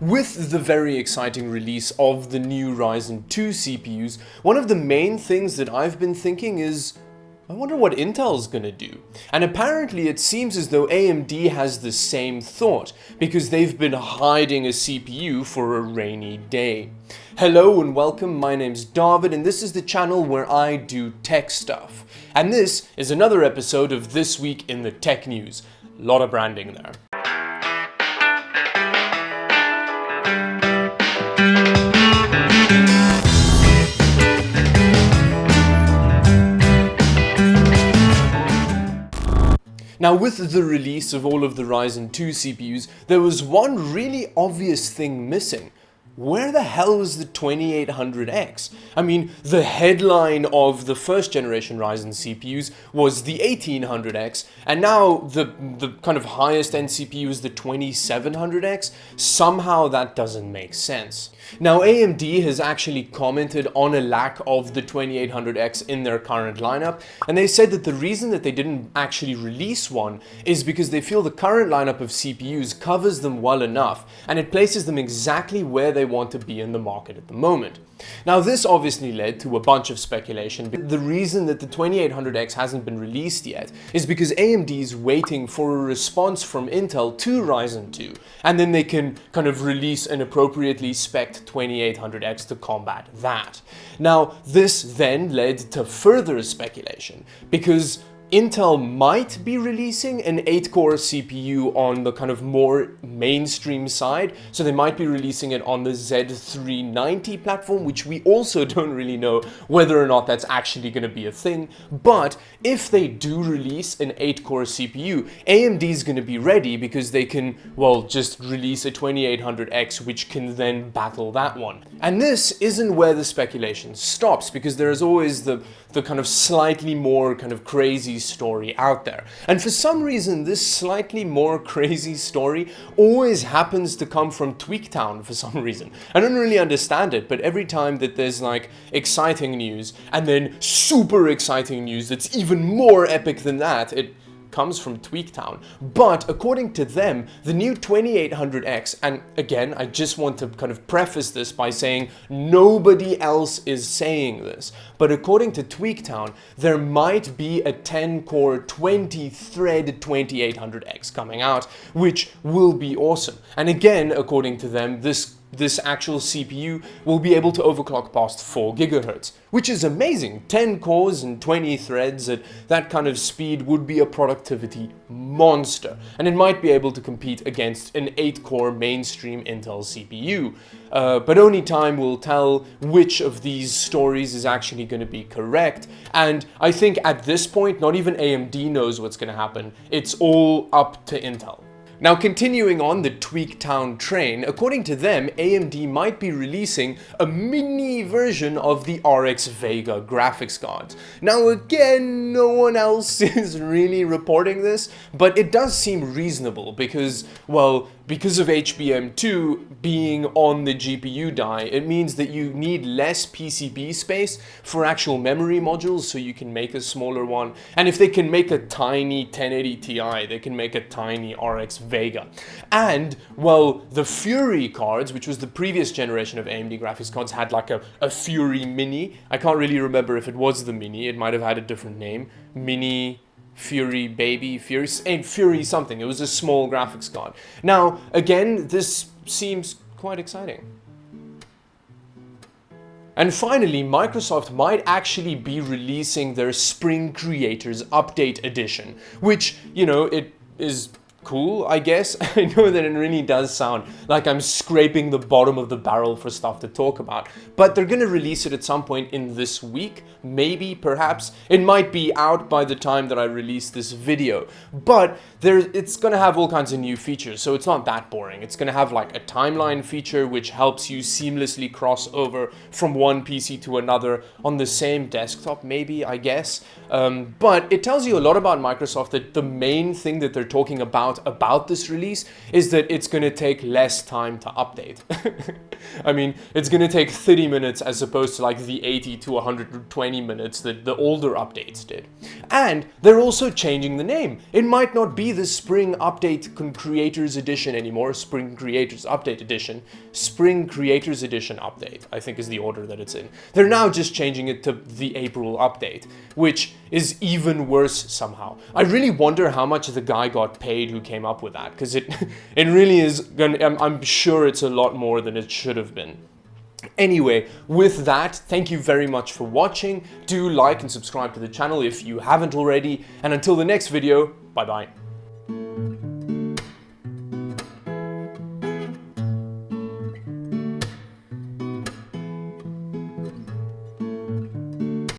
With the very exciting release of the new Ryzen 2 CPUs, one of the main things that I've been thinking is, I wonder what Intel's gonna do. And apparently it seems as though AMD has the same thought, because they've been hiding a CPU for a rainy day. Hello and welcome, my name's David and this is the channel where I do tech stuff. And this is another episode of This Week in the Tech News. A lot of branding there. Now, with the release of all of the Ryzen 2 CPUs, there was one really obvious thing missing. Where the hell was the 2800X? I mean, the headline of the first generation Ryzen CPUs was the 1800X, and now the kind of highest end CPU is the 2700X. Somehow that doesn't make sense. Now, AMD has actually commented on a lack of the 2800X in their current lineup, and they said that the reason that they didn't actually release one is because they feel the current lineup of CPUs covers them well enough, and it places them exactly where they want to be in the market at the moment. Now, this obviously led to a bunch of speculation. The reason that the 2800X hasn't been released yet is because AMD is waiting for a response from Intel to Ryzen 2, and then they can kind of release an appropriately spec'd 2800X to combat that. Now, this then led to further speculation because Intel might be releasing an 8-core CPU on the kind of more mainstream side, so they might be releasing it on the Z390 platform, which we also don't really know whether or not that's actually going to be a thing. But if they do release an 8-core CPU, AMD is going to be ready because they can, well, just release a 2800X, which can then battle that one. And this isn't where the speculation stops, because there is always the kind of slightly more kind of crazy story out there. And for some reason, this slightly more crazy story always happens to come from TWTN for some reason. I don't really understand it, but every time that there's like exciting news and then super exciting news that's even more epic than that, it comes from TWTN. But according to them, the new 2800X, and again, I just want to kind of preface this by saying nobody else is saying this, but according to TWTN, there might be a 10-core, 20-thread 2800X coming out, which will be awesome. And again, according to them, this actual CPU will be able to overclock past 4 GHz, which is amazing. 10 cores and 20 threads at that kind of speed would be a productivity monster, and it might be able to compete against an 8-core mainstream Intel CPU. But only time will tell which of these stories is actually going to be correct, and I think at this point, not even AMD knows what's going to happen. It's all up to Intel. Now, continuing on the TWTN train, according to them, AMD might be releasing a mini version of the RX Vega graphics cards. Now, again, no one else is really reporting this, but it does seem reasonable because, well, because of HBM2 being on the GPU die, it means that you need less PCB space for actual memory modules, so you can make a smaller one. And if they can make a tiny 1080 Ti, they can make a tiny RX Vega. And, well, the Fury cards, which was the previous generation of AMD graphics cards, had like a Fury Mini. I can't really remember if it was the Mini, it might have had a different name. Mini Fury Baby, Fury something. It was a small graphics card. Now, again, this seems quite exciting. And finally, Microsoft might actually be releasing their Spring Creators Update Edition, which, you know, it is cool, I guess. I know that it really does sound like I'm scraping the bottom of the barrel for stuff to talk about, but they're gonna release it at some point in this week, maybe, perhaps. It might be out by the time that I release this video, but it's gonna have all kinds of new features, so it's not that boring. It's gonna have like a timeline feature which helps you seamlessly cross over from one PC to another on the same desktop, maybe, I guess. But it tells you a lot about Microsoft, that the main thing that they're talking about out about this release is that it's going to take less time to update. I mean, it's going to take 30 minutes as opposed to like the 80 to 120 minutes that the older updates did. And they're also changing the name. It might not be the Spring Update Creators Edition anymore, Spring Creators Update Edition. Spring Creators Edition Update, I think, is the order that it's in. They're now just changing it to the April update, which is even worse somehow. I really wonder how much the guy got paid who came up with that, because it really is gonna, I'm sure it's a lot more than it should have been. Anyway, with that, thank you very much for watching. Do like and subscribe to the channel if you haven't already, and until the next video, bye bye.